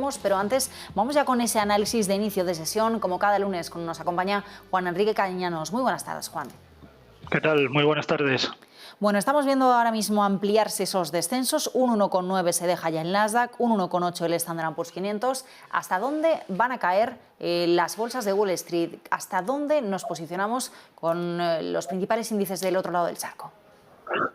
volvemos, pero antes vamos ya con ese análisis de inicio de sesión, como cada lunes nos acompaña Juan Enrique Cañanos. Muy buenas tardes, Juan. ¿Qué tal? Muy buenas tardes. Bueno, estamos viendo ahora mismo ampliarse esos descensos. Un 1,9 se deja ya en Nasdaq, un 1,8 el Standard & Poor's 500. ¿Hasta dónde van a caer las bolsas de Wall Street? ¿Hasta dónde nos posicionamos con los principales índices del otro lado del charco?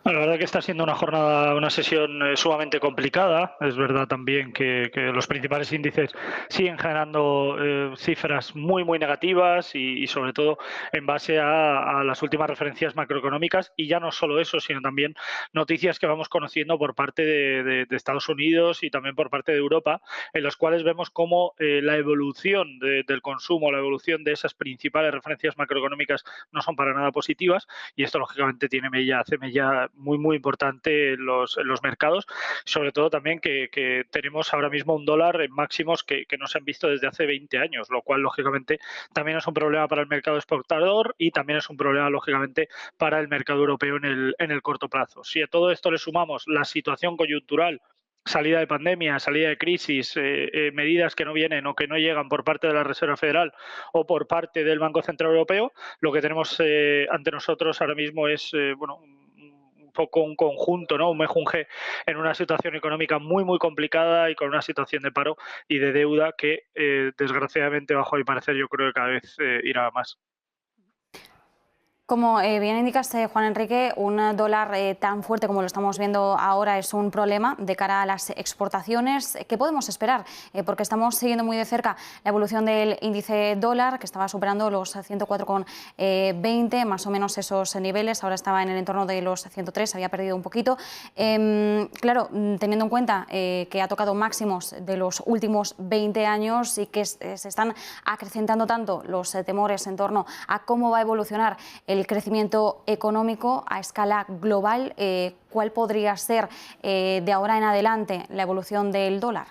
La verdad que está siendo una sesión sumamente complicada. Es verdad también que los principales índices siguen generando cifras muy negativas y sobre todo en base a las últimas referencias macroeconómicas, y ya no solo eso, sino también noticias que vamos conociendo por parte de Estados Unidos y también por parte de Europa, en los cuales vemos cómo la evolución del consumo, la evolución de esas principales referencias macroeconómicas no son para nada positivas, y esto lógicamente hace mella muy importante en los mercados, sobre todo también que tenemos ahora mismo un dólar en máximos que no se han visto desde hace 20 años, lo cual lógicamente también es un problema para el mercado exportador y también es un problema lógicamente para el mercado europeo en el corto plazo. Si a todo esto le sumamos la situación coyuntural, salida de pandemia, salida de crisis, medidas que no vienen o que no llegan por parte de la Reserva Federal o por parte del Banco Central Europeo, lo que tenemos ante nosotros ahora mismo es un poco un conjunto, ¿no? Un mejunje en una situación económica muy complicada y con una situación de paro y de deuda que desgraciadamente, bajo mi parecer, yo creo que cada vez irá más. Como bien indicaste, Juan Enrique, un dólar tan fuerte como lo estamos viendo ahora es un problema de cara a las exportaciones. ¿Qué podemos esperar? Porque estamos siguiendo muy de cerca la evolución del índice dólar, que estaba superando los 104,20, más o menos esos niveles. Ahora estaba en el entorno de los 103, había perdido un poquito. Claro, teniendo en cuenta que ha tocado máximos de los últimos 20 años y que se están acrecentando tanto los temores en torno a cómo va a evolucionar el crecimiento económico a escala global, ¿cuál podría ser de ahora en adelante la evolución del dólar?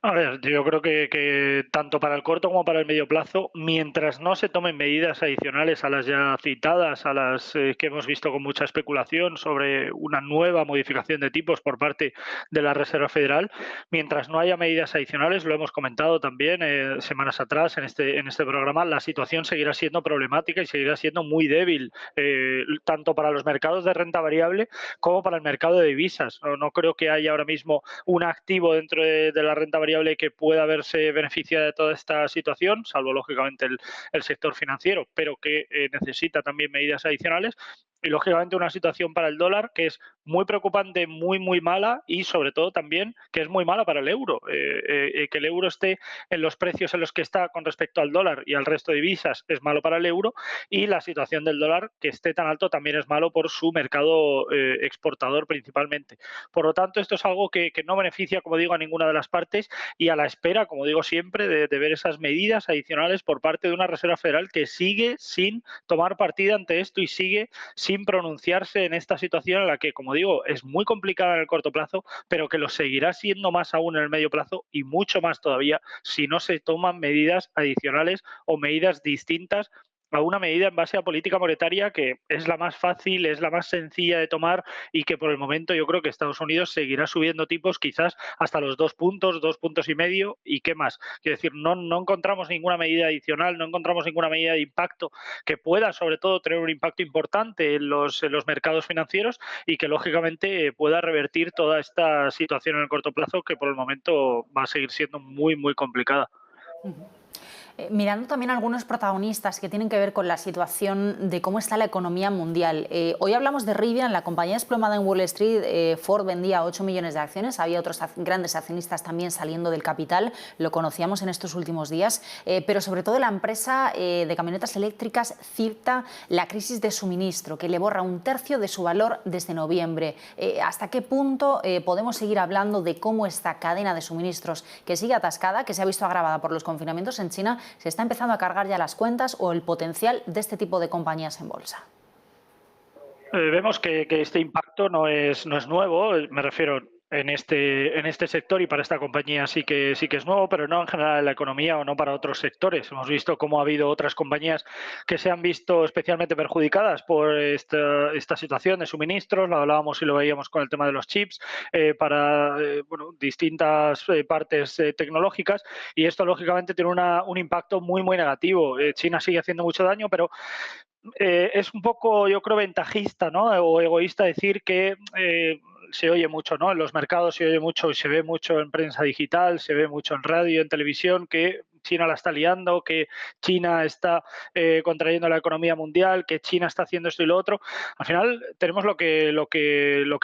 A ver, yo creo que tanto para el corto como para el medio plazo, mientras no se tomen medidas adicionales a las ya citadas, a las que hemos visto con mucha especulación sobre una nueva modificación de tipos por parte de la Reserva Federal, mientras no haya medidas adicionales, lo hemos comentado también semanas atrás en este programa, la situación seguirá siendo problemática y seguirá siendo muy débil, tanto para los mercados de renta variable como para el mercado de divisas. No creo que haya ahora mismo un activo dentro de la renta variable que pueda verse beneficiada de toda esta situación, salvo lógicamente el sector financiero, pero que necesita también medidas adicionales. Y lógicamente una situación para el dólar que es muy preocupante, muy mala, y sobre todo también que es muy mala para el euro. Que el euro esté en los precios en los que está con respecto al dólar y al resto de divisas es malo para el euro, y la situación del dólar que esté tan alto también es malo por su mercado exportador principalmente. Por lo tanto, esto es algo que no beneficia, como digo, a ninguna de las partes, y a la espera, como digo siempre, de ver esas medidas adicionales por parte de una Reserva Federal que sigue sin tomar partida ante esto y sigue sin pronunciarse en esta situación en la que, como digo, es muy complicada en el corto plazo, pero que lo seguirá siendo más aún en el medio plazo y mucho más todavía si no se toman medidas adicionales o medidas distintas a una medida en base a política monetaria que es la más fácil, es la más sencilla de tomar, y que por el momento yo creo que Estados Unidos seguirá subiendo tipos quizás hasta los 2 puntos, 2,5 puntos, y qué más. Quiero decir, no encontramos ninguna medida adicional, no encontramos ninguna medida de impacto que pueda sobre todo tener un impacto importante en los mercados financieros y que lógicamente pueda revertir toda esta situación en el corto plazo, que por el momento va a seguir siendo muy complicada. Mirando también algunos protagonistas que tienen que ver con la situación de cómo está la economía mundial. Hoy hablamos de Rivian, la compañía desplomada en Wall Street. Ford vendía 8 millones de acciones, había otros grandes accionistas también saliendo del capital, lo conocíamos en estos últimos días, pero sobre todo la empresa de camionetas eléctricas cita la crisis de suministro, que le borra un tercio de su valor desde noviembre. ¿Hasta qué punto podemos seguir hablando de cómo esta cadena de suministros, que sigue atascada, que se ha visto agravada por los confinamientos en China, se está empezando a cargar ya las cuentas o el potencial de este tipo de compañías en bolsa? Vemos que este impacto no es nuevo, me refiero, en este sector y para esta compañía sí que es nuevo, pero no en general en la economía o no para otros sectores. Hemos visto cómo ha habido otras compañías que se han visto especialmente perjudicadas por esta situación de suministros. Lo hablábamos y lo veíamos con el tema de los chips para bueno, distintas partes tecnológicas, y esto lógicamente tiene un impacto muy negativo. China sigue haciendo mucho daño, pero es un poco, yo creo, ventajista, ¿no? O egoísta decir que se oye mucho, ¿no? En los mercados se oye mucho y se ve mucho en prensa digital, se ve mucho en radio, en televisión, que China la está liando, que China está contrayendo la economía mundial, que China está haciendo esto y lo otro. Al final tenemos lo que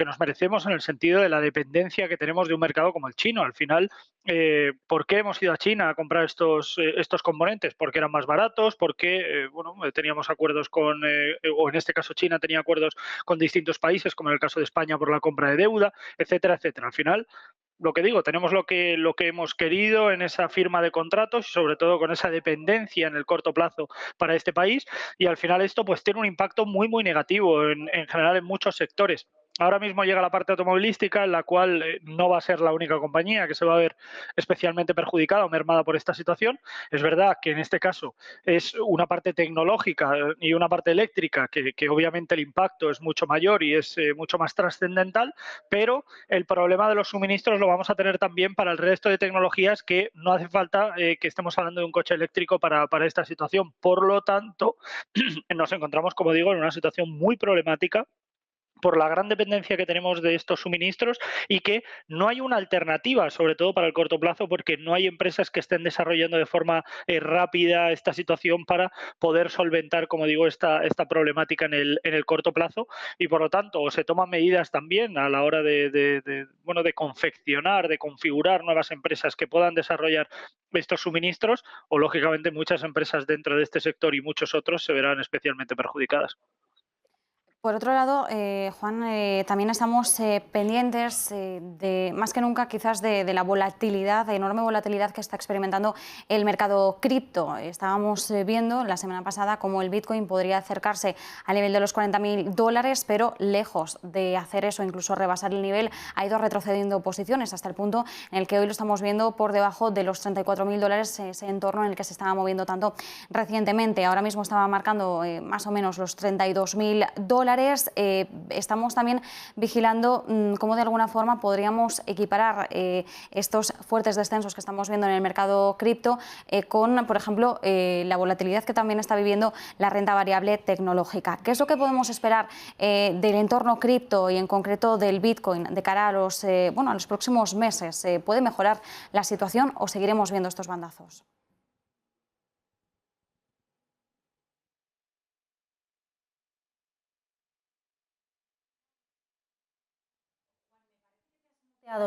nos merecemos en el sentido de la dependencia que tenemos de un mercado como el chino. Al final, ¿por qué hemos ido a China a comprar estos componentes? Porque eran más baratos, porque bueno, teníamos acuerdos o en este caso China tenía acuerdos con distintos países, como en el caso de España por la compra de deuda, etcétera, etcétera. Al final, lo que digo, tenemos lo que hemos querido en esa firma de contratos y sobre todo con esa dependencia en el corto plazo para este país, y al final esto pues tiene un impacto muy negativo en general en muchos sectores. Ahora mismo llega la parte automovilística, en la cual no va a ser la única compañía que se va a ver especialmente perjudicada o mermada por esta situación. Es verdad que en este caso es una parte tecnológica y una parte eléctrica que obviamente el impacto es mucho mayor y es mucho más trascendental, pero el problema de los suministros lo vamos a tener también para el resto de tecnologías, que no hace falta que estemos hablando de un coche eléctrico para esta situación. Por lo tanto, nos encontramos, como digo, en una situación muy problemática por la gran dependencia que tenemos de estos suministros, y que no hay una alternativa, sobre todo para el corto plazo, porque no hay empresas que estén desarrollando de forma rápida esta situación para poder solventar, como digo, esta problemática en el corto plazo, y por lo tanto o se toman medidas también a la hora bueno, de confeccionar, de configurar nuevas empresas que puedan desarrollar estos suministros, o lógicamente muchas empresas dentro de este sector y muchos otros se verán especialmente perjudicadas. Por otro lado, Juan, también estamos pendientes de, más que nunca, quizás de la volatilidad, de enorme volatilidad que está experimentando el mercado cripto. Estábamos viendo la semana pasada cómo el Bitcoin podría acercarse al nivel de los $40.000, pero lejos de hacer eso, incluso rebasar el nivel, ha ido retrocediendo posiciones hasta el punto en el que hoy lo estamos viendo por debajo de los $34.000, ese entorno en el que se estaba moviendo tanto recientemente. Ahora mismo estaba marcando más o menos los $32.000. Estamos también vigilando cómo de alguna forma podríamos equiparar estos fuertes descensos que estamos viendo en el mercado cripto con, por ejemplo, la volatilidad que también está viviendo la renta variable tecnológica. ¿Qué es lo que podemos esperar del entorno cripto y en concreto del Bitcoin de cara a a los próximos meses? ¿Puede mejorar la situación o seguiremos viendo estos bandazos?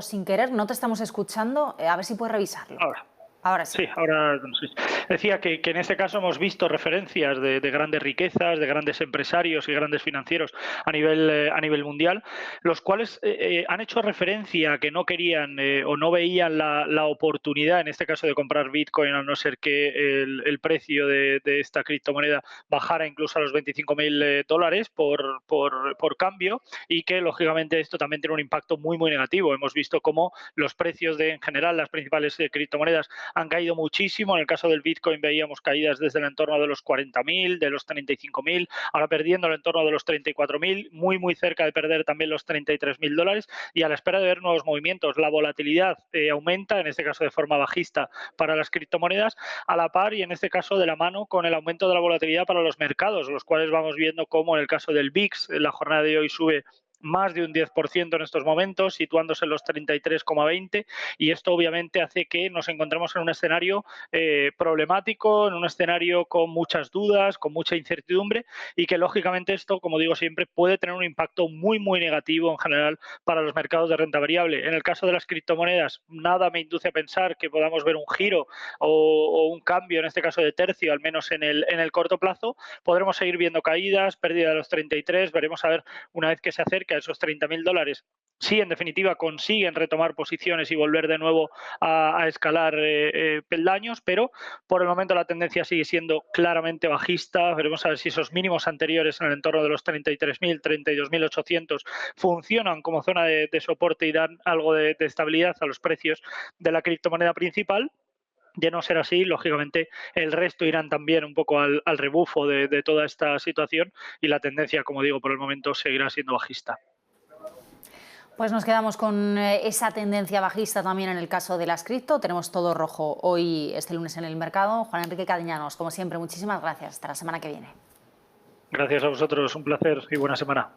Sin querer, no te estamos escuchando. A ver si puedes revisarlo. Ahora. Ahora sí. Sí, ahora sí. Decía que en este caso hemos visto referencias de grandes riquezas, de grandes empresarios y grandes financieros a nivel mundial, los cuales han hecho referencia a que no querían o no veían la oportunidad, en este caso, de comprar Bitcoin, a no ser que el precio de esta criptomoneda bajara incluso a los $25.000 por cambio, y que lógicamente esto también tiene un impacto muy negativo. Hemos visto cómo los precios en general, las principales criptomonedas han caído muchísimo. En el caso del Bitcoin veíamos caídas desde el entorno de los 40.000, de los 35.000, ahora perdiendo el entorno de los 34.000, muy cerca de perder también los $33.000, y a la espera de ver nuevos movimientos. La volatilidad aumenta, en este caso de forma bajista para las criptomonedas, a la par y en este caso de la mano con el aumento de la volatilidad para los mercados, los cuales vamos viendo cómo en el caso del VIX, la jornada de hoy sube más de un 10% en estos momentos, situándose en los 33,20, y esto obviamente hace que nos encontremos en un escenario problemático, en un escenario con muchas dudas, con mucha incertidumbre, y que lógicamente esto, como digo siempre, puede tener un impacto muy negativo en general para los mercados de renta variable. En el caso de las criptomonedas, nada me induce a pensar que podamos ver un giro o un cambio, en este caso de tercio, al menos en el corto plazo. Podremos seguir viendo caídas, pérdida de los 33, veremos a ver una vez que se acerque a esos $30.000 si en definitiva consiguen retomar posiciones y volver de nuevo a escalar peldaños, pero por el momento la tendencia sigue siendo claramente bajista. Veremos a ver si esos mínimos anteriores en el entorno de los 33.000, 32.800 funcionan como zona de soporte y dan algo de estabilidad a los precios de la criptomoneda principal. De no ser así, lógicamente, el resto irán también un poco al rebufo de toda esta situación y la tendencia, como digo, por el momento seguirá siendo bajista. Pues nos quedamos con esa tendencia bajista también en el caso de las cripto. Tenemos todo rojo hoy, este lunes en el mercado. Juan Enrique Cadiñanos, como siempre, muchísimas gracias. Hasta la semana que viene. Gracias a vosotros, un placer y buena semana.